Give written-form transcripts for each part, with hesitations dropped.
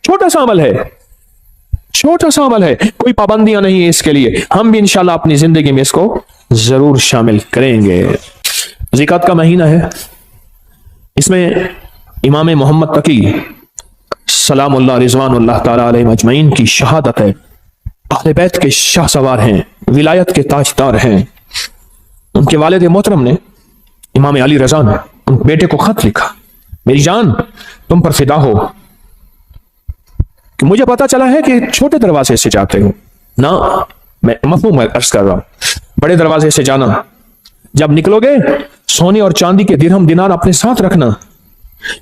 छोटा सा अमल है, छोटा सा अमल है, कोई पाबंदियां नहीं है इसके लिए। हम भी इंशाल्लाह अपनी जिंदगी में इसको जरूर शामिल करेंगे। ज़िकात का महीना है, इसमें इमाम मोहम्मद तकी सलामुल्लाह रिज़वानुल्लाह ताला अलैहिम अजमईन की शहादत है। अहले बैत के शाह सवार हैं, विलायत के ताजदार हैं। उनके वालिद मोहतरम ने, इमाम अली रज़ा ने, उन बेटे को खत लिखा, मेरी जान तुम पर फिदा हो कि मुझे पता चला है कि छोटे दरवाजे से जाते हो ना, मैं मफहूम अर्ज कर रहा हूं, बड़े दरवाजे से जाना। जब निकलोगे सोने और चांदी के दिरहम दिनार अपने साथ रखना,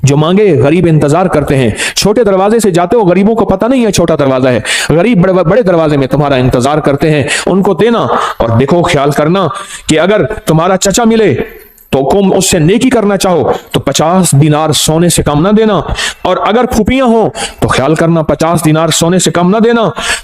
जो मांगे गरीब इंतजार करते हैं। छोटे दरवाजे से जाते हो, गरीबों को पता नहीं है छोटा दरवाजा है, गरीब बड़े बड़े दरवाजे में तुम्हारा इंतजार करते हैं, उनको देना। और देखो, ख्याल करना कि अगर तुम्हारा चचा मिले तो तुम उससे नेकी करना चाहो तो 50 दिनार सोने से कम ना देना, और अगर फूफियां हो तो ख्याल करना 50 दिनार सोने से कम ना देना।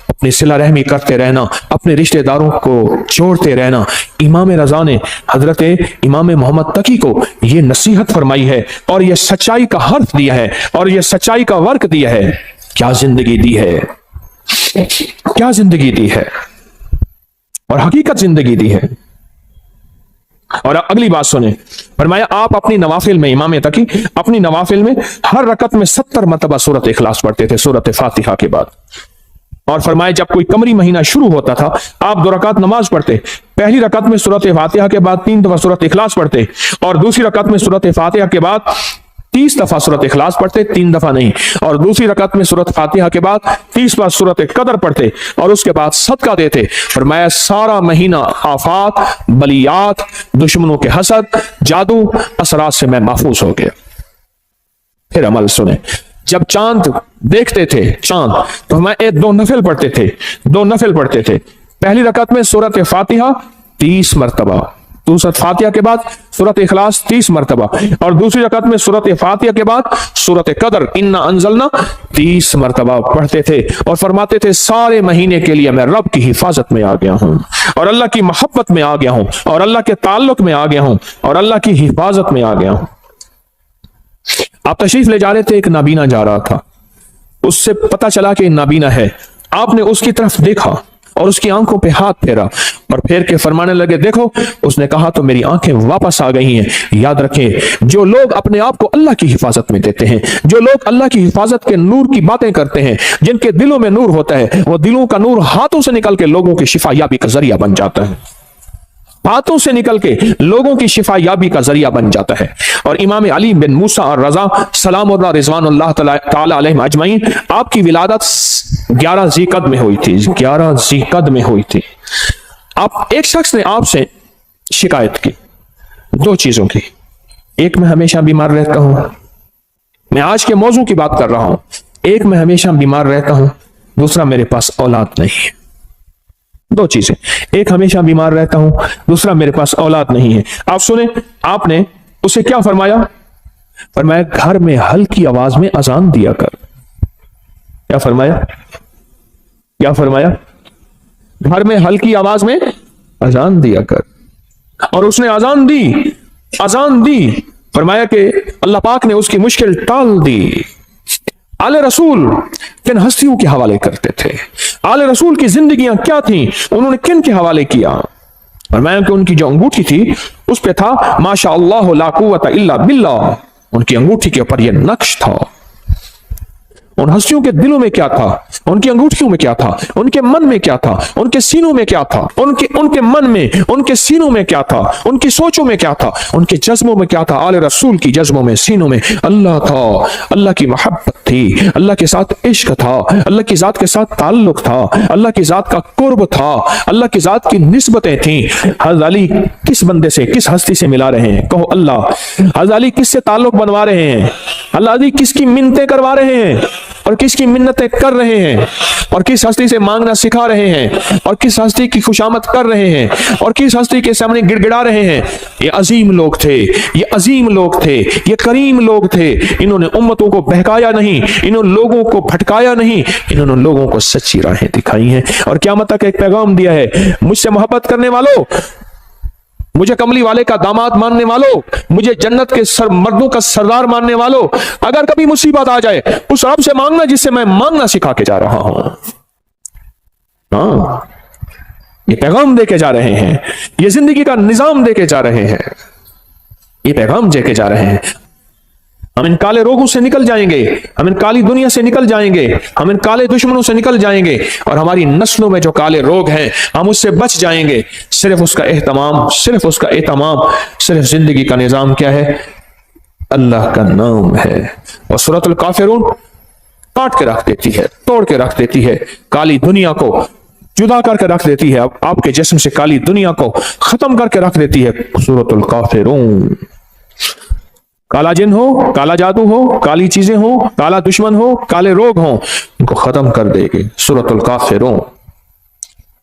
अपनी सिला रहमी करते रहना, अपने रिश्तेदारों को जोड़ते रहना। इमाम रज़ा ने हजरत इमाम मोहम्मद तकी को यह नसीहत फरमाई है और यह सच्चाई का हर्फ दिया है और यह सच्चाई का वर्क दिया है। क्या जिंदगी दी है, क्या जिंदगी दी है, और हकीकत जिंदगी दी है। और अगली बात सुने, फरमाया आप अपनी नवाफिल में, इमाम तकी अपनी नवाफिल में हर रकत में 70 मरतबा सूरत इखलास पढ़ते थे, सूरत फातिहा के बाद। और फरमाया जब कोई कमरी महीना शुरू होता था, आप 2 रकात नमाज पढ़ते। पहली रकत में सूरत फातिहा के बाद 3 दफा सूरत इखलास पढ़ते, और दूसरी रकत में सूरत फातिहा के बाद 30 दफा सूरत इखलास पढ़ते, 3 दफा नहीं। और दूसरी रकत में सूरत फातिहा के बाद 30 बार सूरत कदर पढ़ते, और उसके बाद सदका देते। फरमाया सारा महीना आफात, बलियात, दुश्मनों के हसद, जादू, असरात से मैं महफूज हो गया। फिर अमल सुने, जब चांद देखते थे चांद, तो मैं 2 नफिल पढ़ते थे, 2 नफिल पढ़ते थे। पहली रकत में सूरत फातिहा 30 मरतबा, सूरत फातिहा के बाद सूरत इखलास 30 मरतबा, और दूसरी रकत में सूरत फातिहा के बाद सूरत कदर इन्ना अंजलना 30 मरतबा पढ़ते थे। और फरमाते थे सारे महीने के लिए मैं रब की हिफाजत में आ गया हूं, और अल्लाह की मोहब्बत में आ गया हूं, और अल्लाह के ताल्लुक में आ गया हूं, और अल्लाह की हिफाजत में आ गया हूं। आप तशरीफ ले जा रहे थे, एक नाबीना जा रहा था, उससे पता चला कि नाबीना है। आपने उसकी तरफ देखा और उसकी आंखों पे हाथ फेरा, और फेर के फरमाने लगे देखो, उसने कहा तो मेरी आंखें वापस आ गई हैं। याद रखें, जो लोग अपने आप को अल्लाह की हिफाजत में देते हैं, जो लोग अल्लाह की हिफाजत के नूर की बातें करते हैं, जिनके दिलों में नूर होता है, वो दिलों का नूर हाथों से निकल के लोगों की शिफा याबी का जरिया बन जाता है, हाथों से निकल के लोगों की शिफा याबी का जरिया बन जाता है। और इमाम अली बिन मूसा और रजा सलामुल्लाह रिज़वानुल्लाह ताला अलैहिम अजमईन, आपकी विलादत 11 ज़ीक़द में हुई थी, 11 ज़ीक़द में हुई थी। आप एक शख्स ने आपसे शिकायत की 2 चीजों की, एक मैं हमेशा बीमार रहता हूं, मैं आज के मौजू की बात कर रहा हूं, एक मैं हमेशा बीमार रहता हूं, दूसरा मेरे पास औलाद नहीं है। 2 चीजें, एक हमेशा बीमार रहता हूं, दूसरा मेरे पास औलाद नहीं है। आप सुने, आपने उसे क्या फरमाया? फरमाया घर में हल्की आवाज में अजान दिया कर। क्या फरमाया? क्या फरमाया? घर में हल्की आवाज में अजान दिया कर। और उसने अजान दी, अजान दी। फरमाया कि अल्लाह पाक ने उसकी मुश्किल टाल दी। आले रसूल किन हस्तियों के हवाले करते थे, आले रसूल की जिंदगियां क्या थी, उन्होंने किन के हवाले किया? फरमाया कि उनकी जो अंगूठी थी उस पे था माशा अल्लाह ला कुव्वता इल्ला बिल्लाह। उनकी अंगूठी के ऊपर यह नक्श था। उन हस्तियों के दिलों में क्या था, उनकी अंगूठियों में क्या था, उनके मन में क्या था, उनके सीनों में क्या था, उनके मन में, उनके सीनों में क्या था, उनकी सोचों में क्या था, उनके जज्बों में क्या था? आले रसूल की जज्बों में, सीनों में अल्लाह था, अल्लाह की मोहब्बत थी, अल्लाह के साथ इश्क था, अल्लाह की जात के साथ ताल्लुक था, अल्लाह की जात का कुर्ब था, अल्लाह की जात की निस्बतें थी। हज़रत अली किस बंदे से, किस हस्ती से मिला रहे हैं? कहो अल्लाह। हज़रत अली किससे ताल्लुक बनवा रहे हैं? अल्लाह अली किसकी मिन्नतें करवा रहे हैं और किसकी मिन्नतें कर रहे हैं, और किस हस्ती से मांगना सिखा रहे हैं, और किस हस्ती की खुशामद कर रहे हैं, और किस हस्ती के सामने गिड़गिड़ा रहे हैं? ये अजीम लोग थे, ये अजीम लोग थे, ये करीम लोग थे। इन्होंने उम्मतों को बहकाया नहीं, इन्होंने लोगों को भटकाया नहीं, इन्होंने लोगों को सच्ची राहें दिखाई हैं और क़यामत तक एक पैगाम दिया है, मुझसे मोहब्बत करने वालों मुझे कमली वाले का दामाद मानने वालों, मुझे जन्नत के मर्दों का सरदार मानने वालों, अगर कभी मुसीबत आ जाए उस रब से मांगना जिससे मैं मांगना सिखा के जा रहा हूं। हाँ, ये पैगाम देके जा रहे हैं, ये जिंदगी का निजाम देके जा रहे हैं, ये पैगाम देके जा रहे हैं। हम इन काले रोगों से निकल जाएंगे, हम इन काली दुनिया से निकल जाएंगे, हम इन काले दुश्मनों से निकल जाएंगे, और हमारी नस्लों में जो काले रोग हैं हम उससे बच जाएंगे। सिर्फ उसका एहतमाम, सिर्फ उसका एहतमाम, सिर्फ जिंदगी का निजाम क्या है? अल्लाह का नाम है। और सूरतुल काफिरून काट के रख देती है, तोड़ के रख देती है, काली दुनिया को जुदा करके रख देती है, आपके जिस्म से काली दुनिया को खत्म करके रख देती है। सूरतुल काफिरून, काला जिन हो, काला जादू हो, काली चीजें हो, काला दुश्मन हो, काले रोग हो, इनको खत्म कर देगी सूरतुल काफिरून,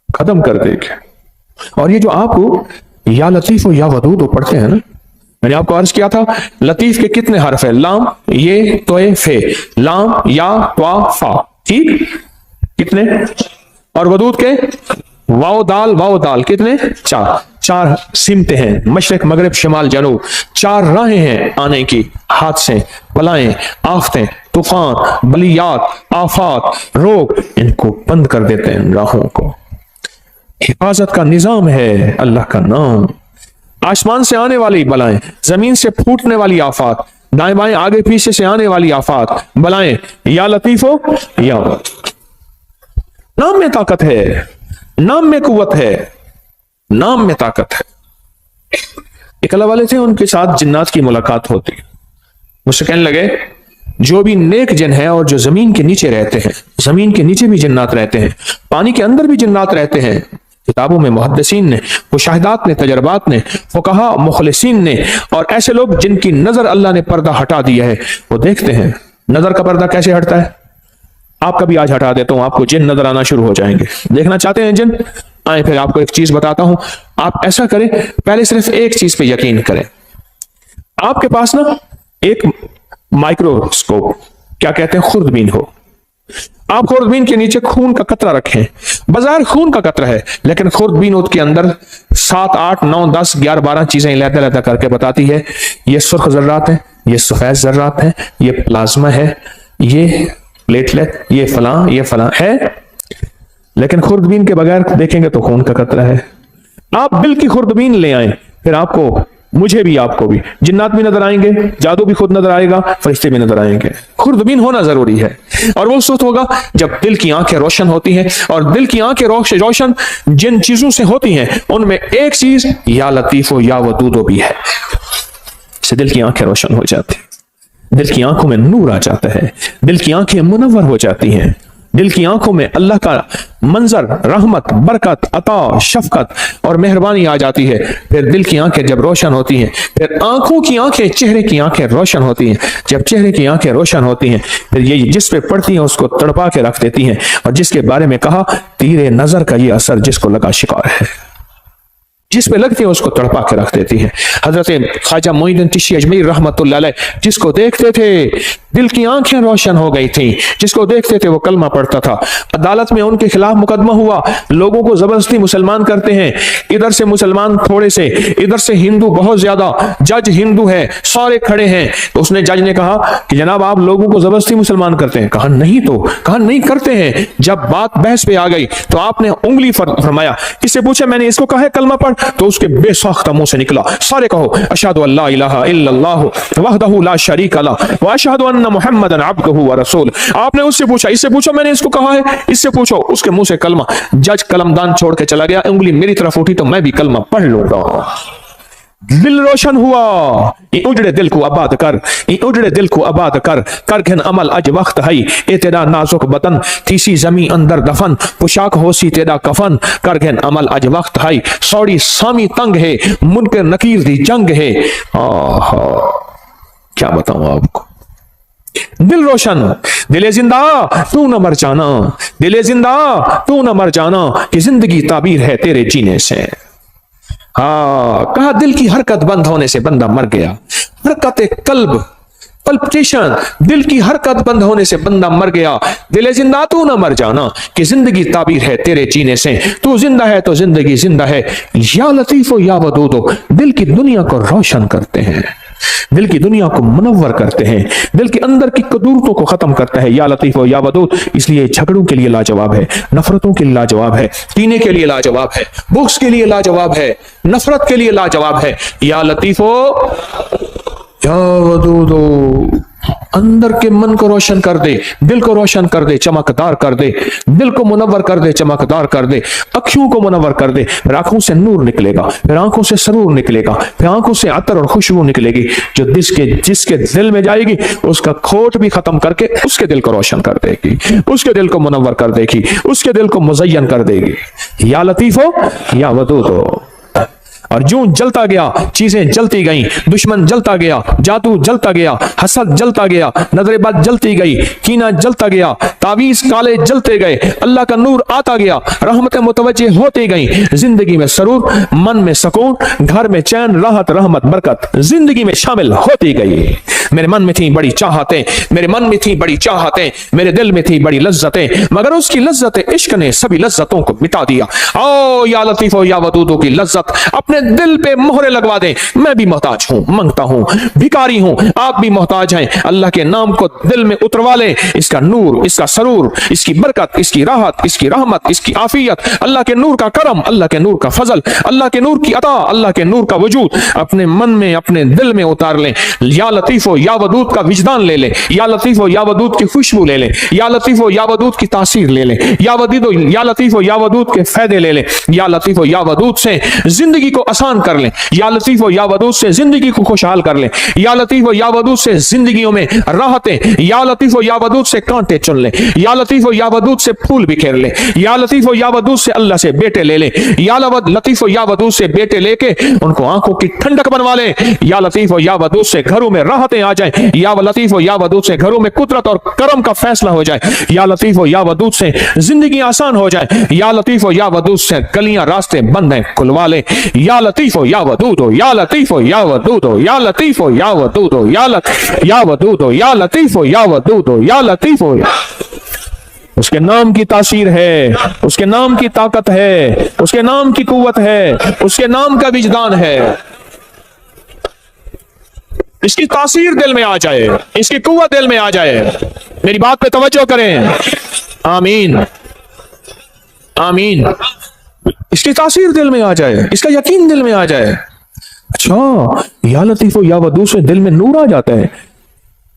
खत्म कर देगी। और ये जो आपको या लतीफ हो या वदूद हो पढ़ते हैं ना, मैंने आपको अर्ज किया था लतीफ के कितने हर्फ है? लाम, ये, तोए, फे, लाम, या, त्वा, फा, ठीक, कितने? और वदूद के वाओ दाल कितने? चार। चार सिमते हैं, मशरक मगरिब शिमाल जनूब, चार राहें हैं आने की, हादसे, बलाएं, आफतें, तूफान, बलियात, आफात, रोग, इनको बंद कर देते हैं राहों को। हिफाजत का निजाम है अल्लाह का नाम। आसमान से आने वाली बलाएं, जमीन से फूटने वाली आफात, दाएं बाएं आगे पीछे से आने वाली आफात, बलाएं, या लतीफो या नाम में ताकत है, नाम में कुव्वत है, नाम में ताकत है। एक अल्लाह वाले थे, उनके साथ जिन्नात की मुलाकात होती, मुझसे कहने लगे जो भी नेक जिन है और जो जमीन के नीचे रहते हैं, जमीन के नीचे भी जिन्नात रहते हैं, पानी के अंदर भी जिन्नात रहते हैं, किताबों में मुहद्दिसीन ने, मुशाहिदात ने, तजर्बात ने, फुकहा मुखलिसीन ने, और ऐसे लोग जिनकी नजर अल्लाह ने पर्दा हटा दिया है, वो देखते हैं नजर का पर्दा कैसे हटता है। आपका भी आज हटा देता हूं, आपको जिन नजर आना शुरू हो जाएंगे। देखना चाहते हैं जिन? आए, फिर आपको एक चीज बताता हूं, आप ऐसा करें, पहले सिर्फ एक चीज पे यकीन करें। आपके पास ना एक माइक्रोस्कोप, क्या कहते हैं, खुर्दबीन हो, आप खुर्दबीन के नीचे खून का कतरा रखें, बाजार खून का कतरा है, लेकिन खुर्दबीन के अंदर 7, 8, 9, 10, 11, 12 चीजें लहदा लहदा करके बताती है, ये सुर्ख जर्रात है, ये सफेद जर्रात है, ये प्लाज्मा है, ये प्लेटलेट, ये फलां है, लेकिन खुर्दबीन के बगैर देखेंगे तो खून का कतरा है। आप दिल की खुर्दबीन ले आए, फिर आपको, मुझे भी, आपको भी जिन्नात भी नजर आएंगे, जादू भी खुद नजर आएगा, फरिश्ते भी नजर आएंगे। खुर्दबीन होना जरूरी है, और वो उस वक्त होगा जब दिल की आंखें रोशन होती हैं, और दिल की आंखें रोशन जिन चीजों से होती हैं उनमें एक चीज या लतीफो या वदूदो भी है। इससे दिल की आंखें रोशन हो जाती, दिल की आंखों में नूर आ जाता है, दिल की आंखें मुनव्वर हो जाती हैं, दिल की आंखों में अल्लाह का मंजर, रहमत, बरकत, अता, शफकत और मेहरबानी आ जाती है। फिर दिल की आंखें जब रोशन होती हैं, फिर आंखों की आंखें, चेहरे की आंखें रोशन होती हैं। जब चेहरे की आंखें रोशन होती हैं, फिर ये जिस पे पड़ती हैं उसको तड़पा के रख देती हैं, और जिसके बारे में कहा तीरे नजर का ये असर जिसको लगा शिकार है, जिस पे लगती है उसको तड़पा के रख देती है। हजरत ख्वाजा मोइनुद्दीन चिश्ती अजमेरी रहमतुल्लाह अलैह, जिसको देखते थे दिल की आंखें रोशन हो गई थी, जिसको देखते थे वो कलमा पढ़ता था। अदालत में उनके खिलाफ मुकदमा हुआ, लोगों को जबरदस्ती मुसलमान करते हैं, इधर से मुसलमान थोड़े से, इधर से हिंदू बहुत ज्यादा, जज हिंदू है, सारे खड़े हैं। तो उसने, जज ने कहा कि जनाब आप लोगों को जबरदस्ती मुसलमान करते हैं? कहा नहीं, तो कहा नहीं करते हैं। जब बात बहस पे आ गई तो आपने उंगली फरमाया, इससे पूछा मैंने इसको कहा है कलमा पढ़, तो उसके बेसाख्ता मुंह से निकला सारे कहो अशहदु अल्ला इलाहा इल्लल्लाह वहदहु ला शरीका लह व अशहदु अन्ना मुहम्मदन अब्दुहु व रसूल। आपने उससे पूछा, इससे पूछो मैंने इसको कहा है, इससे पूछो, उसके मुंह से कलमा। जज कलमदान छोड़ के चला गया, उंगली मेरी तरफ उठी तो मैं भी कलमा पढ़ लूंगा। दिल रोशन हुआ, उजड़े दिल को आबाद कर, उजड़े दिल को आबाद कर, कर घन अमल अज वक्त है, ए तेरा नाजुक बदन तीसी जमी अंदर दफन, पोशाक होसी तेरा कफन, कर घन अमल अज वक्त है, सौड़ी सामी तंग है, मुनकर नकीर दी जंग है। क्या बताऊं आपको, दिल रोशन, दिले जिंदा तू न मर जाना, दिले जिंदा तू न मर जाना, कि जिंदगी ताबीर है तेरे जीने से। कहा दिल की हरकत बंद होने से बंदा मर गया। हरकत कल्ब पल्पिटेशन, दिल की हरकत बंद होने से बंदा मर गया। दिल जिंदा तू ना मर जाना, कि जिंदगी ताबीर है तेरे जीने से, तू जिंदा है तो जिंदगी जिंदा है। या लतीफो या वदूदो, दिल की दुनिया को रोशन करते हैं, दिल की दुनिया को मुनव्वर करते हैं, दिल के अंदर की कदूरतों को खत्म करता है। या लतीफो या वदूद, इसलिए झगड़ों के लिए लाजवाब है, नफरतों के लिए लाजवाब है, कीने के लिए लाजवाब है, बुग़्ज़ के लिए लाजवाब है, नफरत के लिए लाजवाब है। या लतीफो या वदूदो, अंदर के मन को रोशन कर दे, दिल को रोशन कर दे, चमकदार कर दे, दिल को मुनव्वर कर दे, चमकदार कर दे, अखियों को मुनव्वर कर दे। फिर आंखों से नूर निकलेगा, फिर आंखों से सरूर निकलेगा, फिर आंखों से अतर और खुशबू निकलेगी, जो जिसके दिल में जाएगी उसका खोट भी खत्म करके उसके दिल को रोशन कर देगी, उसके दिल को मुनव्वर कर देगी, उसके दिल को मुज़य्यन कर देगी। या लतीफो या वदूदो। और जो जलता गया, चीजें जलती गईं, दुश्मन जलता गया, जादू जलता गया, हसद जलता गया, नजरेबाज जलती गई, कीना जलता गया, तावीज काले जलते गए, अल्लाह का नूर आता गया, रहमतें मुतवज्जे होती गईं, जिंदगी में सरूर, मन में सुकून, घर में चैन, राहत, रहमत, बरकत जिंदगी में शामिल होती गई। मेरे मन में थी बड़ी चाहतें, मेरे मन में थी बड़ी चाहतें, मेरे दिल में थी बड़ी लज्जतें, मगर उसकी लज्जत इश्क ने सभी लज्जतों को मिटा दिया। ओ या लतीफो या वदूदो की लज्जत अपने दिल पे मोहरे लगवा दें। मैं भी मोहताज हूं, मांगता हूं, भिखारी हूं, आप भी मोहताज हैं। अल्लाह के नाम को दिल में उतरवा लें, इसका नूर, इसका सरूर, इसकी बरकत, इसकी राहत, इसकी रहमत, इसकी आफियत, अल्लाह के नूर का करम, अल्लाह के नूर का फजल, अल्लाह के नूर की अता, अल्लाह के नूर का वजूद अपने मन में, अपने दिल में उतार लें। या लतीफो या वदूद का विजदान ले लें, या लतीफो या वदूद की खुशबू ले लें, या लतीफो या वदूद की तासीर ले लें, या लतीफो या वदूद के फायदे ले लें। या लतीफो या वदूद से जिंदगी को आसान कर लें, या लतीफो या वदूद से जिंदगी को खुशहाल कर लें, या लतीफो या वदूद से जिंदगियों में राहतें, या लतीफो या वदूद से कांटे चुन लें, या लतीफो या वदूद से फूल बिखेर लें, या लतीफो या वदूद से अल्लाह से बेटे ले लें, या लतीफो या वदूद से बेटे लेके उनको आंखों की ठंडक बनवा लें, या लतीफो या वदूद से घरों में राहतें आ जाए, या लतीफो या वदूद से घरों में कुदरत और करम का फैसला हो जाए, या लतीफो या वदूद से जिंदगी आसान हो जाए, या लतीफो या वदूद से गलियां रास्ते बंद हैं खुलवा ले। या लतीफो या वदूदो, या लतीफो या वदूदो, या लतीफो या वदूदो, या वदूदो, या लतीफो या वदूदो, या लतीफो। उसके नाम की तासीर है, उसके नाम की ताकत है, उसके नाम की कुव्वत है, उसके नाम का विजदान है। इसकी तासीर दिल में आ जाए, इसकी कुव्वत दिल में आ जाए। मेरी बात पे तवज्जो करें। आमीन आमीन। इसकी तासीर दिल में आ जाए, इसका यकीन दिल में आ जाए। अच्छा, या लतीफो या वदूद से दिल में नूर आ जाता है,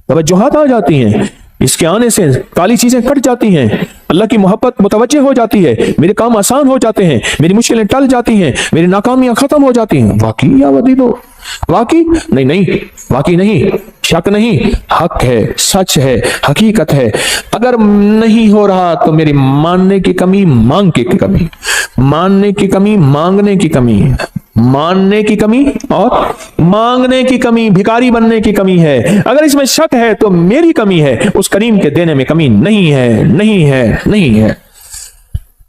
तवज्जुहात आ जाती हैं, इसके आने से काली चीजें कट जाती हैं, अल्लाह की मोहब्बत मुतवज्जे हो जाती है, मेरे काम आसान हो जाते हैं, मेरी मुश्किलें टल जाती हैं, मेरी नाकामियां खत्म हो जाती हैं। वाकई या वदीदो, वाकई नहीं, वाकई नहीं, शक नहीं, हक है, सच है, हकीकत है। अगर नहीं हो रहा तो मेरी मानने की कमी, मांग की कमी, मानने की कमी, मांगने की कमी, मानने की कमी और मांगने की कमी, भिखारी बनने की कमी है। अगर इसमें शक है तो मेरी कमी है, उस करीम के देने में कमी नहीं है, नहीं है, नहीं है।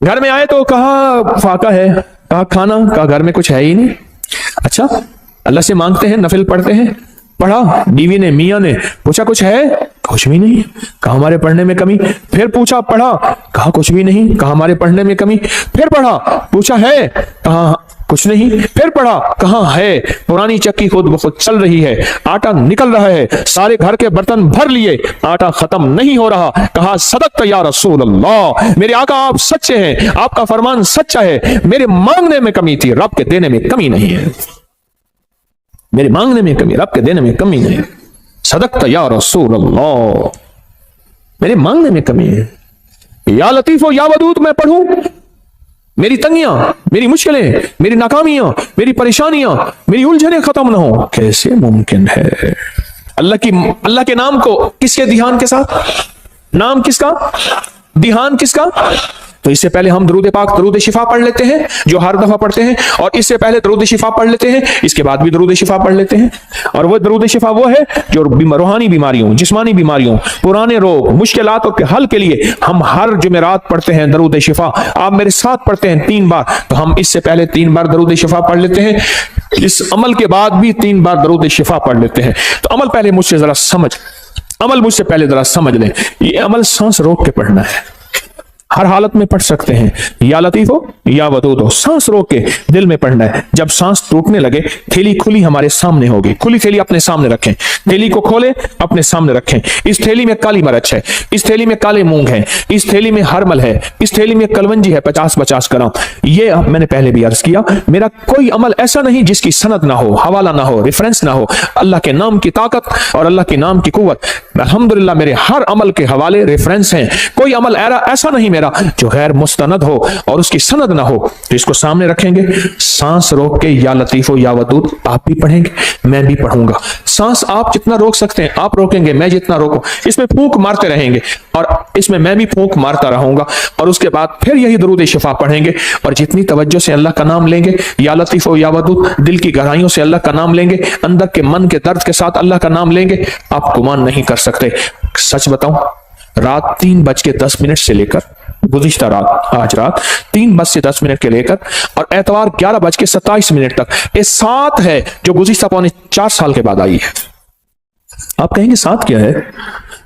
घर में आए तो कहा फाका है, कहा खाना, कहा घर में कुछ है ही नहीं। अच्छा, अल्लाह से मांगते हैं, नफिल पढ़ते हैं, पढ़ा, बीवी ने, मियां ने पूछा कुछ है, कुछ भी नहीं, कहा हमारे पढ़ने में कमी। फिर पूछा, पढ़ा, कहा कुछ भी नहीं, कहा हमारे पढ़ने में कमी। फिर पढ़ा, पूछा है, कहा कुछ नहीं। फिर पढ़ा, कहां है, पुरानी चक्की खुद ब खुद चल रही है, आटा निकल रहा है, सारे घर के बर्तन भर लिए, आटा खत्म नहीं हो रहा। कहा सदक़्त या रसूल अल्लाह, मेरे आका आप सच्चे हैं, आपका फरमान सच्चा है, मेरे मांगने में कमी थी, रब के देने में कमी नहीं है, मेरे मांगने में कमी, रब के देने में कमी नहीं। सदक़्त या रसूल अल्लाह, मेरे मांगने में कमी है। या लतीफो या वदूद मैं पढ़ूं, मेरी तंगियां, मेरी मुश्किलें, मेरी नाकामियां, मेरी परेशानियां, मेरी उलझनें खत्म ना हो, कैसे मुमकिन है? अल्लाह के नाम को किसके ध्यान के साथ, नाम किसका, ध्यान किसका? तो इससे पहले हम दरूद पाक दरूद शिफा पढ़ लेते हैं जो हर दफा पढ़ते हैं, और इससे पहले दरूद शिफा पढ़ लेते हैं, इसके बाद भी दरूद शिफा पढ़ लेते हैं। और वो दरूद शिफा वो है जो रूहानी बीमारियों, जिस्मानी बीमारियों, पुराने रोग, मुश्किलातों के हल के लिए हम हर जुमेरात पढ़ते हैं दरूद शिफा। आप मेरे साथ पढ़ते हैं 3 बार, तो हम इससे पहले 3 बार दरूद शिफा पढ़ लेते हैं, इस अमल के बाद भी 3 बार दरूद शिफा पढ़ लेते हैं। तो अमल पहले मुझसे जरा अमल मुझसे पहले जरा समझ लें। ये अमल सांस रोक के पढ़ना है, हर हालत में पढ़ सकते हैं, या लतीफ हो या वदूद हो, सांस रोक के दिल में पढ़ना है। जब सांस टूटने लगे, थैली खुली हमारे सामने होगी, खुली थैली अपने सामने रखें, थैली को खोले अपने सामने रखें। इस थैली में काली मिर्च है, इस थैली में काले मूंग है, इस थैली में हरमल है, इस थैली में कलवंजी है 50-50 ग्राम। ये मैंने पहले भी अर्ज किया, मेरा कोई अमल ऐसा नहीं जिसकी सनद ना हो, हवाला ना हो, रेफरेंस ना हो। अल्लाह के नाम की ताकत और अल्लाह के नाम की कुव्वत, अल्हम्दुलिल्लाह मेरे हर अमल के हवाले रेफरेंस हैं। कोई अमल ऐसा नहीं मेरा जो गैर मुस्तनद हो और उसकी सनद ना हो। तो इसको सामने रखेंगे, सांस रोक के या लतीफ हो या वदूद आप भी पढ़ेंगे, मैं भी पढ़ूंगा। सांस आप जितना रोक सकते हैं आप रोकेंगे, मैं जितना रोकूं। इसमें फूंक मारते रहेंगे और इसमें मैं भी फूंक मारता रहूंगा, और उसके बाद फिर यही दरूद शिफा पढ़ेंगे। और जितनी तवज्जो से अल्लाह का नाम लेंगे, या लतीफ हो या वदूद, दिल की गहराइयों से अल्लाह का नाम लेंगे, अंदर के मन के दर्द के साथ अल्लाह का नाम लेंगे, आप गुमान नहीं कर सकते। सच बताऊं, रात 3:10 से लेकर गुज़िश्ता रात, आज रात 3:10 के लेकर और एतवार 11:27 तक, ये 7 है जो गुज़िश्ता 4 साल के बाद आई है। आप कहेंगे 7 क्या है?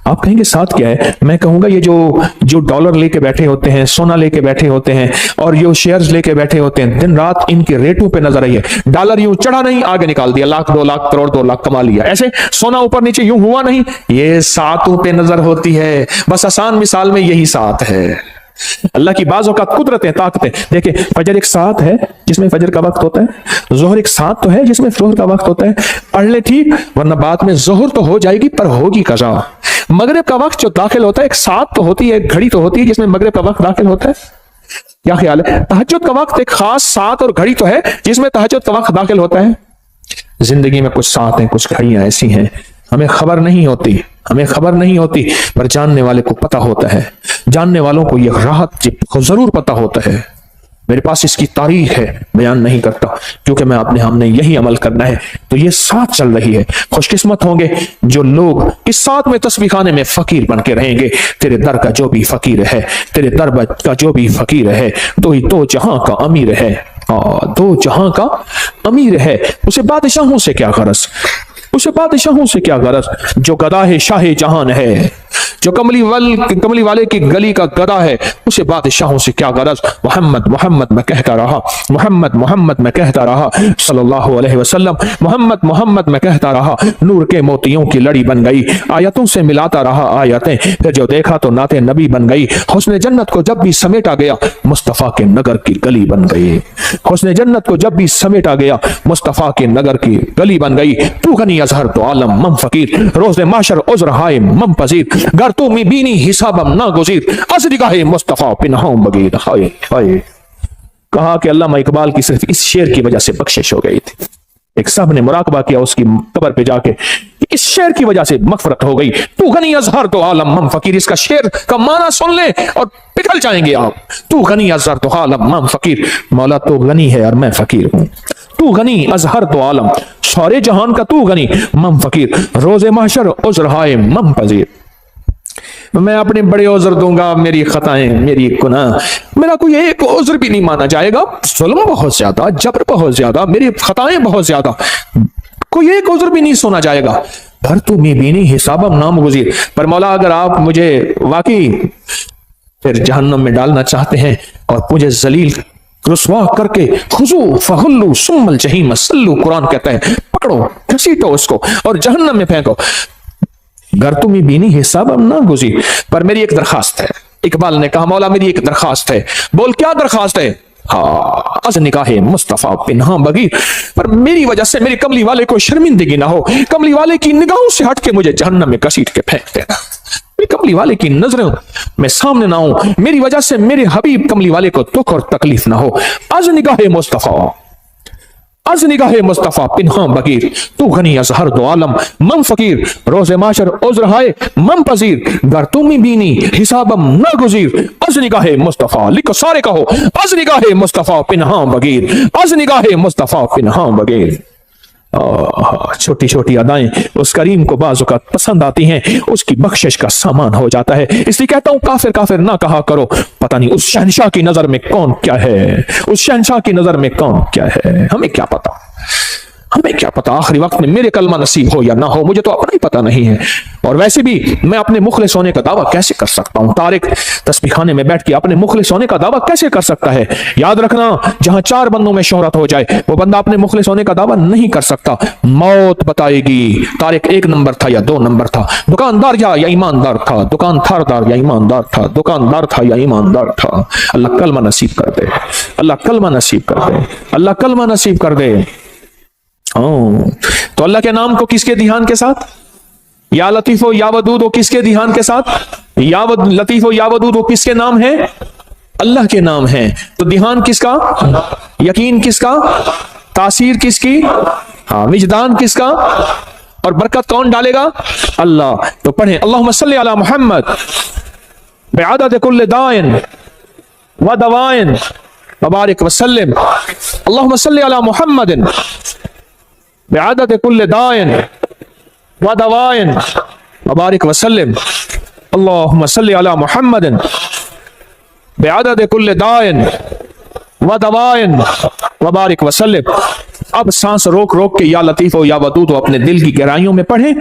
आप कहेंगे 7 क्या है? मैं कहूंगा ये जो डॉलर लेके बैठे होते हैं, सोना लेके बैठे होते हैं, और जो शेयर्स लेके बैठे होते हैं, दिन रात इनके रेटों पे नजर आई है। डॉलर यूं चढ़ा नहीं, आगे निकाल दिया, लाख 2 लाख करोड़ 2 लाख कमा लिया। ऐसे सोना ऊपर नीचे यूं हुआ नहीं, ये 7 पे नजर होती है। बस आसान मिसाल में यही 7 है। अल्लाह की बाज़ों का कुदरतें, ताकतें देखिए। फजर एक 7 है जिसमें फजर का वक्त होता है, जोहर एक 7 तो है जिसमें जोहर का वक्त होता है। पढ़ ले ठीक, वरना बाद में जोहर तो हो जाएगी पर होगी कज़ा। मगरिब का वक्त जो दाखिल होता है, एक 7 तो होती है, घड़ी तो होती है जिसमें मगरिब का वक्त दाखिल होता है। क्या ख्याल है? तहज्जुद का वक्त एक खास 7 और घड़ी तो है जिसमें तहज्जुद का वक्त दाखिल होता है। जिंदगी में कुछ 7 हैं, कुछ घड़ियां ऐसी हैं हमें खबर नहीं होती, पर जानने वाले को पता होता है। जानने वालों को यह राहत जरूर पता होता है। मेरे पास इसकी तारीख है, बयान नहीं करता क्योंकि मैं अपने हमने यही अमल करना है। तो ये 7 चल रही है। खुशकिस्मत होंगे जो लोग इस 7 में तस्बीह खाने में फकीर बन के रहेंगे। तेरे दर का जो भी फकीर है, तेरे दर का जो भी फकीर है, तो ही तो जहां का अमीर है। दो जहां का अमीर है, उसे बादशाहों से क्या गरज, जो गदा है शाह जहान है, जो कमली वाले की गली का गदा है, उसे बादशाहों से क्या गरज। मोहम्मद मैं कहता रहा, मोहम्मद मैं कहता रहा, सल्लल्लाहु अलैहि वसल्लम, मोहम्मद मैं कहता रहा। नूर के मोतियों की लड़ी बन गई, आयतों से मिलाता रहा आयतें, फिर जो देखा तो नाते नबी बन गई। हुस्न जन्नत को जब भी समेटा गया, मुस्तफा के नगर की गली बन गई। हुस्न जन्नत को जब भी समेटा गया, मुस्तफा के नगर की गली बन गई। तू गनी अजहर तो आलम मम फकीर, रोज़े माशर उज़्र हाय मम पजीर, गर तू मी बीनी हिसाबम ना गुज़ीर, असदिगाहे मुस्तफा पिनहाम बगीर। हाय हाय। कहा कि अल्लामा इकबाल की सिर्फ इस शेर की वजह से बख्शिश हो गई थी। एक साहब ने मुराकबा किया उसकी कब्र पे जाके, इस शेर की वजह से मगफरत हो गई। तू गनी अजहर तो आलम मम फकीर, इसका शेर का माना सुन ले और पिघल जाएंगे आप। तू गनी अजहर तो आलम मम फकीर, मौला तो गनी है और मैं फकीर हूं। तू गनी अजहर तो आलम, सारे जहान का तू गनी, मम फकीर, रोज़े महशर उज़्र हाय मम पजीर। मैं अपने बड़े उज़्र दूंगा, मेरी खताएं, मेरी गुनाह, मेरा कोई एक उज़्र भी नहीं माना जाएगा। जुल्म बहुत ज्यादा, जबर बहुत ज्यादा, मेरी खताएं बहुत ज्यादा, कोई एक उज़्र भी नहीं सुना जाएगा। पर तू मी बीनी हिसाबम नाम गुज़ीर। पर मौला अगर आप मुझे वाकई फिर जहन्नम में डालना चाहते हैं और मुझे जलील रुस्वा करके, खुजू फहुल्लू सुम्मल जहीम सल्लू, कुरान कहता है पकड़ो, घसीटो उसको और जहन्नम में फेंको। घर तुम्हें बीनी हिसाब अब ना गुजी। पर मेरी एक दरखास्त है। इकबाल ने कहा मौला मेरी एक दरखास्त है। बोल क्या दरखास्त है? हाँ, अज़ निकाहे मुस्तफा पिन्हा बगीर, पर मेरी वजह से मेरे कमली वाले को शर्मिंदगी ना हो, कमली वाले की निगाहों से हट के मुझे जहन्नम में घसीट के फेंक देना, मेरे कमली वाले की नजरों में सामने ना हो, मेरी वजह से मेरे हबीब कमली वाले को दुख और तकलीफ ना हो। अज़ निगाहे मुस्तफा, از निगाह मुस्तफा पिन्हा बगीर, तू गनी az हर दो आलम मम फकीर, रोजे माशर उज़्र हाय मम पजीर, गर तुम ही बीनी हिसाबम न गुजीर, az निगाह मुस्तफा, लिखो सारे कहो, az निगाह मुस्तफा पिन्हा बगीर, az निगाह मुस्तफा पिन्हा बगीर। छोटी छोटी अदाएं उस करीम को बाज़-औक़ात पसंद आती हैं, उसकी बख्शिश का सामान हो जाता है। इसलिए कहता हूं काफिर काफिर ना कहा करो, पता नहीं उस शहंशाह की नजर में कौन क्या है, उस शहंशाह की नजर में कौन क्या है, हमें क्या पता, हमें क्या पता आखिरी वक्त में मेरे कलमा नसीब हो या ना हो, मुझे तो अपना ही पता नहीं है। और वैसे भी मैं अपने मुखलिस होने का दावा कैसे कर सकता हूं? तारिक तस्बीह खाने में बैठ के अपने मुखलिस होने का दावा कैसे कर सकता है? याद रखना, जहां 4 बंदों में शोहरत हो जाए वो बंदा अपने मुखलिस होने का दावा नहीं कर सकता। मौत बताएगी तारिक 1 नंबर था या 2 नंबर था, दुकानदार या ईमानदार था, दुकानदार या ईमानदार था, दुकानदार था या ईमानदार था। अल्लाह कलमा नसीब कर दे, अल्लाह कलमा नसीब कर दे, अल्लाह कलमा नसीब कर दे। तो अल्लाह के नाम को किसके ध्यान के साथ? या लतीफो या वदूद वो किसके ध्यान के साथ? या लतीफो या वदूद वो किसके नाम है? अल्लाह के नाम है। तो ध्यान किसका? यकीन किसका? तासीर किसकी? विजदान किसका? और बरकत कौन डालेगा? अल्लाह। तो पढ़े अल्लाहुम्मा सल्ली अला मुहम्मद बिअदद कुल्ल दाइन व दवाइन व बारिक व सल्लिम। अल्लाहुम्मा सल्ली अला मुहम्मदिन बिअदद कुल्ल दाइन व दवाइन व बारिक व सल्लिम। अल्लाहुम्मा सल्ली अला मुहम्मदिन बिअदद कुल्ल दाइन व दवाइन व बारिक व सल्लिम। अब सांस रोक रोक के या लतीफ हो या वदूद हो अपने दिल की गहराइयों में पढ़ें,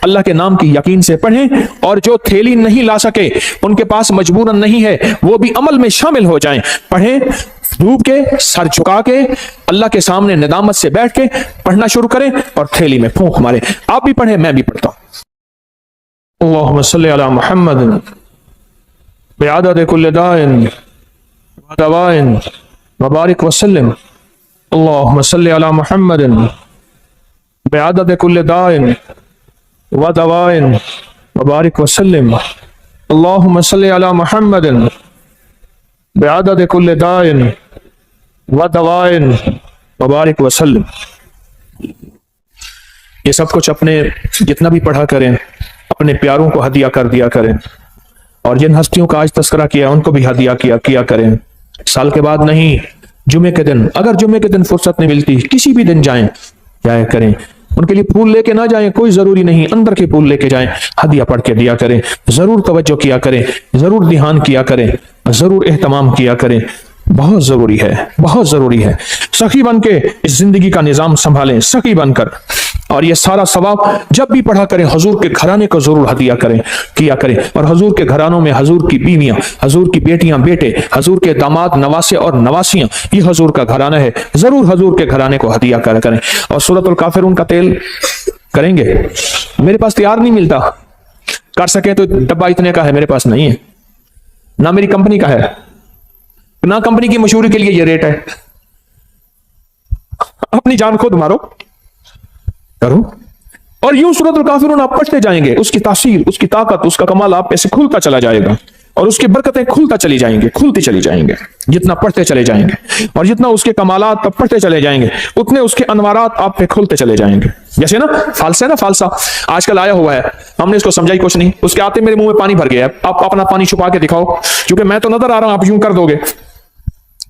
अल्लाह के नाम की यकीन से पढ़ें, और जो थैली नहीं ला सके, उनके पास मजबूरन नहीं है, वो भी अमल में शामिल हो जाएं। पढ़ें डूब के, सर झुका के, अल्लाह के सामने निदामत से बैठ के पढ़ना शुरू करें और थैली में फूंक मारे। आप भी पढ़ें, मैं भी पढ़ता हूं। अल्लाहुम्मा सल्ली अला मुहम्मद बिअदद कुल्ल दाइन व दवाइन व बारिक व सल्लिम। अल्लाहुम्मा सल्ली अला मुहम्मदिन बिअदद कुल्ल दाइन व दवाइन व बारिक व सल्लिम। अल्लाहुम्मा सल्ली अला मुहम्मदिन बिअदद कुल्ल दाइन व दवाइन व बारिक व सल्लिम। ये सब कुछ अपने जितना भी पढ़ा करें, अपने प्यारों को हदिया कर दिया करें, और जिन हस्तियों का आज तस्करा किया उनको भी हदिया किया करें। साल के बाद नहीं, जुमे के दिन, अगर जुमे के दिन फुर्सत नहीं मिलती, किसी भी दिन जाया करें। उनके लिए फूल लेके ना जाएं, कोई जरूरी नहीं, अंदर के फूल लेके जाएं, हदिया पढ़ के दिया करें। जरूर तवज्जो किया करें, जरूर ध्यान किया करें, जरूर एहतमाम किया करें। बहुत जरूरी है, बहुत जरूरी है। सखी बन के इस जिंदगी का निजाम संभालें, सखी बनकर। और ये सारा सवाब जब भी पढ़ा करें, हजूर के घराने को जरूर हदिया किया करें। और हजूर के घरानों में हजूर की बीवियां, हजूर की बेटियां, बेटे, हजूर के दामाद, नवासे और नवासियां, ये हजूर का घराना है। जरूर हजूर के घराने को हदिया करें। और सूरतुल काफिरून का तेल करेंगे, मेरे पास तैयार नहीं मिलता, कर सके तो डब्बा इतने का है, मेरे पास नहीं है, ना मेरी कंपनी का है, ना कंपनी की मशहूरी के लिए ये रेट है। अपनी जान खुद मारो, करो। और यूं सूरतुल काफिरून आप पढ़ते जाएंगे, उसकी तासीर, उसकी ताकत, उसका कमाल आप पे से खुलता चला जाएगा, और उसकी बरकतें खुलती चली जाएंगे जितना पढ़ते चले जाएंगे। और जितना उसके कमालात आप पढ़ते चले जाएंगे, उतने उसके अनवारात आप पे खुलते चले जाएंगे। जैसे ना फालसा आजकल आया हुआ है, हमने इसको समझा ही कुछ नहीं, उसके आते मेरे मुंह में पानी भर गया है। आप अपना पानी छुपा के दिखाओ, क्योंकि मैं तो नजर आ रहा हूं, आप यूं कर दोगे।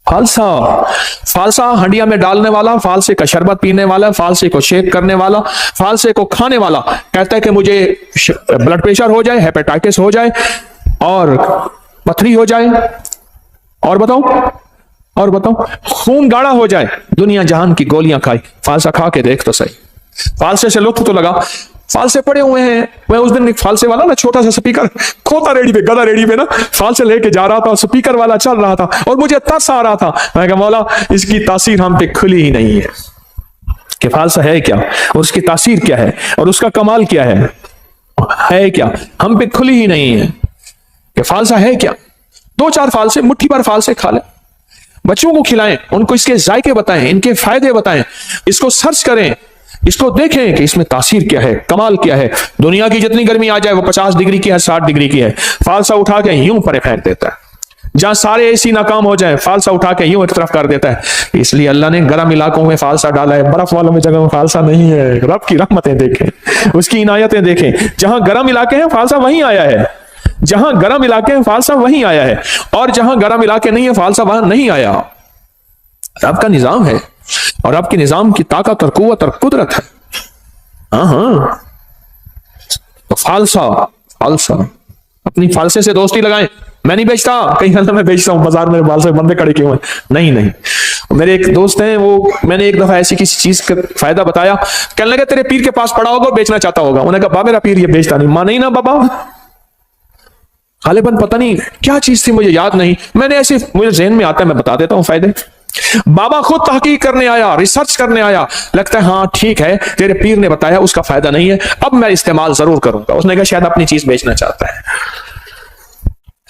फालसा हंडिया में डालने वाला, फालसे का शरबत पीने वाला, फालसे को शेक करने वाला, फालसे को खाने वाला कहता है कि मुझे ब्लड प्रेशर हो जाए, हेपेटाइटिस हो जाए और पथरी हो जाए, और बताओ खून गाढ़ा हो जाए, दुनिया जहान की गोलियां खाई। फालसा खा के देख तो सही, फालसे से लुत्फ तो लगा। फालसे पड़े हुए हैं। मैं उस दिन एक फालसे वाला ना, छोटा सा स्पीकर, खोता रेडी पे, गदा रेडी पे ना, फालसे लेके जा रहा था, स्पीकर वाला चल रहा था, और मुझे तरस आ रहा था। मैं कहा मौला, इसकी तासीर हम पे खुली ही नहीं है कि फालसा है क्या, और उसकी तासीर क्या है, और उसका कमाल क्या है क्या, हम पे खुली ही नहीं है कि फालसा है क्या। 2-4 फालसे, मुट्ठी भर फालसे खा ले, बच्चों को खिलाएं, उनको इसके जायके बताएं, इनके फायदे बताएं, इसको सर्च करें, इसको देखें कि इसमें तासीर क्या है, कमाल क्या है। दुनिया की जितनी गर्मी आ जाए वो 50 डिग्री की है, 60 डिग्री की है, फालसा उठा के यूं परे फेंक देता है, جہاں سارے اے سی ناکام ہو جائیں فالسا اٹھا کے یوں ایک طرف کر دیتا ہے. اس لیے اللہ نے گرم علاقوں میں فالسا ڈالا ہے, برف والوں میں جگہ میں فالسا نہیں ہے. رب کی رحمتیں دیکھیں, اس کی عنایتیں دیکھیں. جہاں گرم علاقے ہیں فالسا وہیں آیا ہے, جہاں گرم علاقے ہیں فالسا وہیں آیا ہے, اور جہاں گرم علاقے نہیں ہے فالسا وہاں نہیں آیا. رب کا نظام ہے, اور رب کے نظام کی طاقت اور قوت اور قدرت ہے. ہاں تو فالسا اپنی فالسے سے دوستی لگائیں. میں نہیں بیچتا, کہیں میں بیچتا ہوں بازار میں فالسے بندے کھڑے کیوں ہیں, نہیں. میرے ایک دوست ہیں, وہ میں نے ایک دفعہ ایسی کسی چیز کا فائدہ بتایا, کہنے لگے تیرے پیر کے پاس پڑا ہوگا بیچنا چاہتا ہوگا. انہوں نے کہا بابا میرا پیر یہ بیچتا نہیں. ماں نہیں نا بابا, غالباً پتہ نہیں کیا چیز تھی مجھے یاد نہیں, میں نے ایسے مجھے ذہن میں آتا ہے میں بتا دیتا ہوں فائدے. بابا خود تحقیق کرنے آیا, ریسرچ کرنے آیا, لگتا ہے ہاں ٹھیک ہے تیرے پیر نے بتایا اس کا فائدہ نہیں ہے, اب میں استعمال ضرور کروں گا. اس نے کہا شاید اپنی چیز بیچنا چاہتا ہے.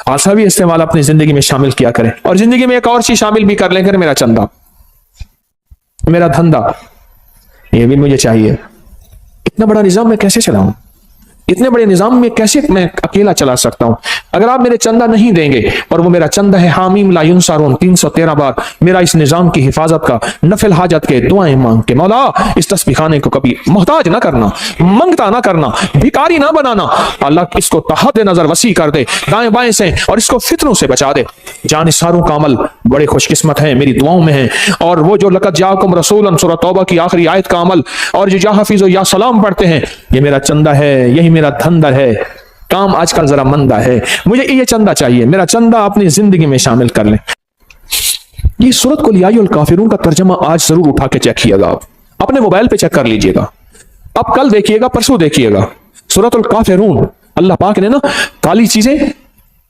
ایسا بھی استعمال اپنی زندگی میں شامل کیا کریں, اور زندگی میں ایک اور چیز شامل بھی کر لیں کریں, میرا چندہ, میرا دھندا, یہ بھی مجھے چاہیے. اتنا بڑا نظام میں کیسے چلاؤں, اتنے بڑے نظام میں کیسے میں اکیلا چلا سکتا ہوں؟ اگر آپ میرے چندہ نہیں دیں گے, اور وہ میرا چندہ ہے حامیم لا ینصرون 313 بار میرا اس نظام کی حفاظت کا, نفل حاجت کے دعائیں مانگ کے, مولا اس تسبیح خانے کو کبھی محتاج نہ کرنا, منگتا نہ کرنا, بھکاری نہ بنانا. اللہ اس کو تحت نظر وسیع کر دے دائیں بائیں سے, اور اس کو فتنوں سے بچا دے. جانثاروں کا عمل بڑے خوش قسمت ہیں, میری دعاؤں میں ہیں. اور وہ جو لقد جاءکم رسول سورۃ توبہ کی آخری آیت کا عمل, اور جو یا حفیظ و یا سلام پڑھتے ہیں, یہ میرا چندہ ہے, یہی میرا دھندا ہے. کام آج کل ذرا مندہ ہے, مجھے یہ چندہ چاہیے, میرا چندہ اپنی زندگی میں شامل کر لیں. یہ سورت قل یا ایھا الکافرون کا ترجمہ آج ضرور اٹھا کے چیک کیے گا, آپ اپنے موبائل پہ چیک کر لیجئے گا, اب کل دیکھیے گا, پرسوں دیکھیے گا. سورت الکافرون, اللہ پاک نے نا کالی چیزیں,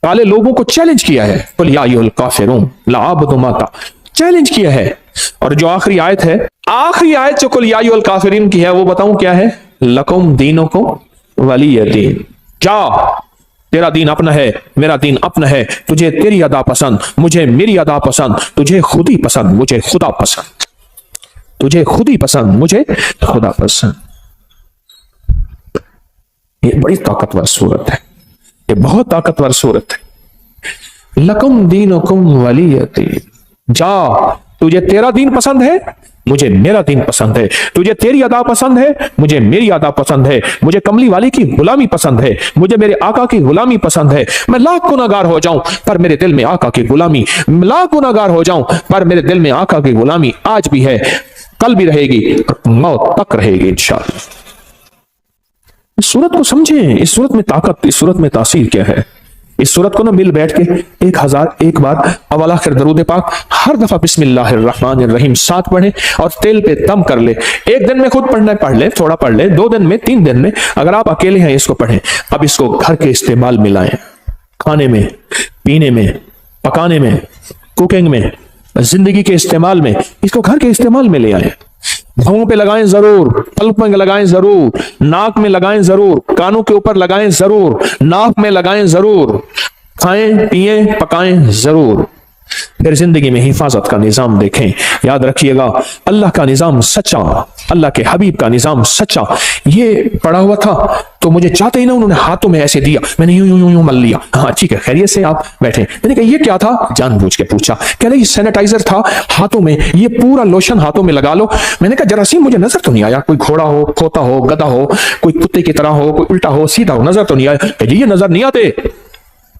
کالے لوگوں کو چیلنج کیا ہے. قل یا ایھا الکافرون لا اعبد ما چیلنج کیا ہے. اور جو آخری آیت ہے, آخری آیت جو قل یا ایھا الکافرون کی ہے, وہ بتاؤں کیا ہے؟ لکم دینکم ولی دین. جا, تیرا دین اپنا ہے, میرا دین اپنا ہے. تجھے تیری ادا پسند, مجھے میری ادا پسند. تجھے خود ہی پسند, مجھے خدا پسند. تجھے خود ہی پسند, مجھے خدا پسند. یہ بڑی طاقتور صورت ہے, یہ بہت طاقتور صورت ہے. لکم دینکم ولی دین. جا, تجھے تیرا دین پسند ہے, مجھے میرا دین پسند ہے. تجھے تیری ادا پسند ہے, مجھے میری ادا پسند ہے. مجھے کملی والی کی غلامی پسند ہے, مجھے میرے آقا کی غلامی پسند ہے. میں لاکھ گناہگار ہو جاؤں پر میرے دل میں آقا کی غلامی, لاکھ گناہگار ہو جاؤں پر میرے دل میں آقا کی غلامی آج بھی ہے, کل بھی رہے گی, اور موت تک رہے گی انشاءاللہ. اس صورت کو سمجھیں, اس صورت میں طاقت, اس صورت میں تاثیر کیا ہے. اس صورت کو نہ مل بیٹھ کے 1001 بار اول آخر درود پاک ہر دفعہ بسم اللہ الرحمن الرحیم 7 پڑھیں, اور تیل پہ دم کر لے. ایک دن میں خود پڑھنا ہے پڑھ لے, تھوڑا پڑھ لے, 2 دن میں, 3 دن میں, اگر آپ اکیلے ہیں اس کو پڑھیں. اب اس کو گھر کے استعمال میں لائیں, کھانے میں, پینے میں, پکانے میں, کوکنگ میں, زندگی کے استعمال میں, اس کو گھر کے استعمال میں لے آئیں. بھووں پہ لگائیں ضرور, پلک میں لگائیں ضرور, ناک میں لگائیں ضرور, کانوں کے اوپر لگائیں ضرور, ناک میں لگائیں ضرور, کھائیں پیئیں پکائیں ضرور. پھر زندگی میں حفاظت کا نظام دیکھیں. یاد رکھیے گا اللہ کا نظام سچا, اللہ کے حبیب کا نظام سچا. یہ پڑا ہوا تھا تو مجھے چاہتے ہی نا انہوں نے ہاتھوں میں ایسے دیا, میں نے یوں مل لیا. ہاں ٹھیک ہے, خیریت سے آپ بیٹھے. میں نے کہا یہ کیا تھا, جان بوجھ کے پوچھا. کہہ رہے یہ سینیٹائزر تھا ہاتھوں میں, یہ پورا لوشن ہاتھوں میں لگا لو. میں نے کہا جراثیم مجھے نظر تو نہیں آیا, کوئی گھوڑا ہو, کھوتا ہو, گدھا ہو, کوئی کتے کی طرح ہو, کوئی الٹا ہو, سیدھا ہو, نظر تو نہیں آیا. کہ یہ نظر نہیں آتے.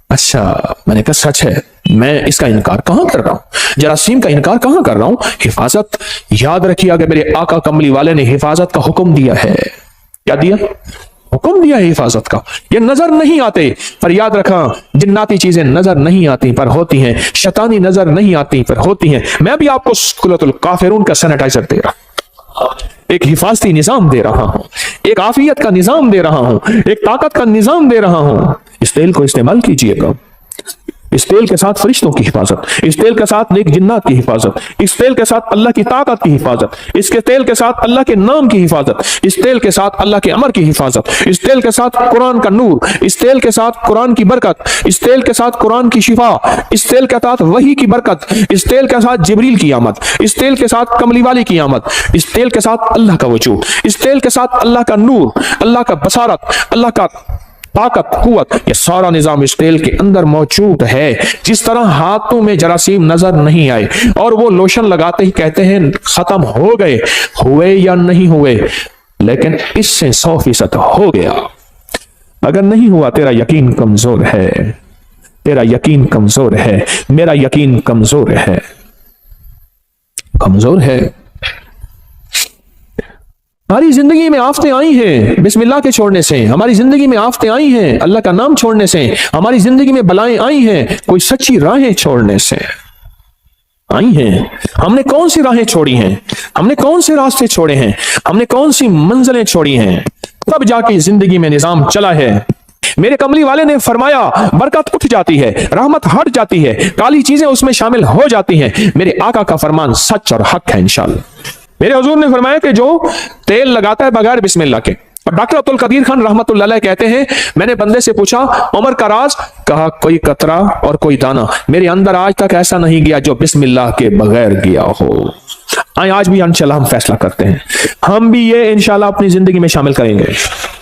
اچھا, میں نے کہا سچ ہے, میں اس کا انکار کہاں کر رہا ہوں, جراثیم کا انکار کہاں کر رہا ہوں. حفاظت یاد رکھیے, اگر میرے آقا کملی والے نے حفاظت کا حکم دیا ہے, کیا دیا, حکم دیا ہے حفاظت کا. یہ نظر نہیں آتے, پر یاد رکھا جناتی چیزیں نظر نہیں آتی پر ہوتی ہیں, شیطانی نظر نہیں آتی پر ہوتی ہیں. میں بھی آپ کو سورۃ الکافرون کا سینیٹائزر دے رہا ہوں, ایک حفاظتی نظام دے رہا ہوں, ایک عافیت کا نظام دے رہا ہوں, ایک طاقت کا نظام دے رہا ہوں. اس تیل کو استعمال کیجئے گا. اس تیل کے ساتھ فرشتوں کی حفاظت, اس تیل کے ساتھ نیک جنات کی حفاظت, اس تیل کے ساتھ اللہ کی طاقت کی حفاظت, اس کے تیل کے ساتھ اللہ کے نام کی حفاظت, اس تیل کے ساتھ اللہ کے امر کی حفاظت, اس تیل کے ساتھ قرآن کا نور, اس تیل کے ساتھ قرآن کی برکت, اس تیل کے ساتھ قرآن کی شفا, اس تیل کے ساتھ وحی کی برکت, اس تیل کے ساتھ جبریل کی آمد, اس تیل کے ساتھ کملی والی کی آمد, اس تیل کے ساتھ اللہ کا وجود, اس تیل کے ساتھ اللہ کا نور, اللہ کا بصارت, اللہ کا ताकत, कुवत, ये सारा निजाम इस तेल के अंदर मौजूद है। जिस तरह हाथों में जरासीम नजर नहीं आए और वो लोशन लगाते ही कहते हैं खत्म हो गए, हुए या नहीं हुए, लेकिन इससे 100% हो गया। अगर नहीं हुआ, तेरा यकीन कमजोर है, तेरा यकीन कमजोर है, मेरा यकीन कमजोर है, कमजोर है। हमारी जिंदगी में आफतें आई हैं बिस्मिल्लाह के छोड़ने से, हमारी जिंदगी में आफतें आई हैं अल्लाह का नाम छोड़ने से, हमारी जिंदगी में बलाएं आई हैं कोई सच्ची राहें छोड़ने से आई हैं। हमने कौन सी राहें छोड़ी हैं, हमने कौन से रास्ते छोड़े हैं, हमने कौन सी मंजिलें छोड़ी हैं, तब जाके जिंदगी में निजाम चला है। मेरे कमली वाले ने फरमाया बरकत उठ जाती है, रहमत हट जाती है, काली चीजें उसमें शामिल हो जाती हैं। मेरे आका का फरमान सच और हक है इंशाअल्लाह। मेरे हुजूर ने फरमाया कि जो तेल लगाता है बगैर बिस्मिल्लाह के, और डॉक्टर अब्दुल कदीर खान रहमतुल्लाह अलैह कहते हैं, मैंने बंदे से पूछा उमर का राज, कहा कोई कतरा और कोई दाना मेरे अंदर आज तक ऐसा नहीं गया जो बिस्मिल्लाह के बगैर गया हो। आज भी इंशाल्लाह हम फैसला करते हैं, हम भी ये इंशाल्लाह अपनी जिंदगी में शामिल करेंगे।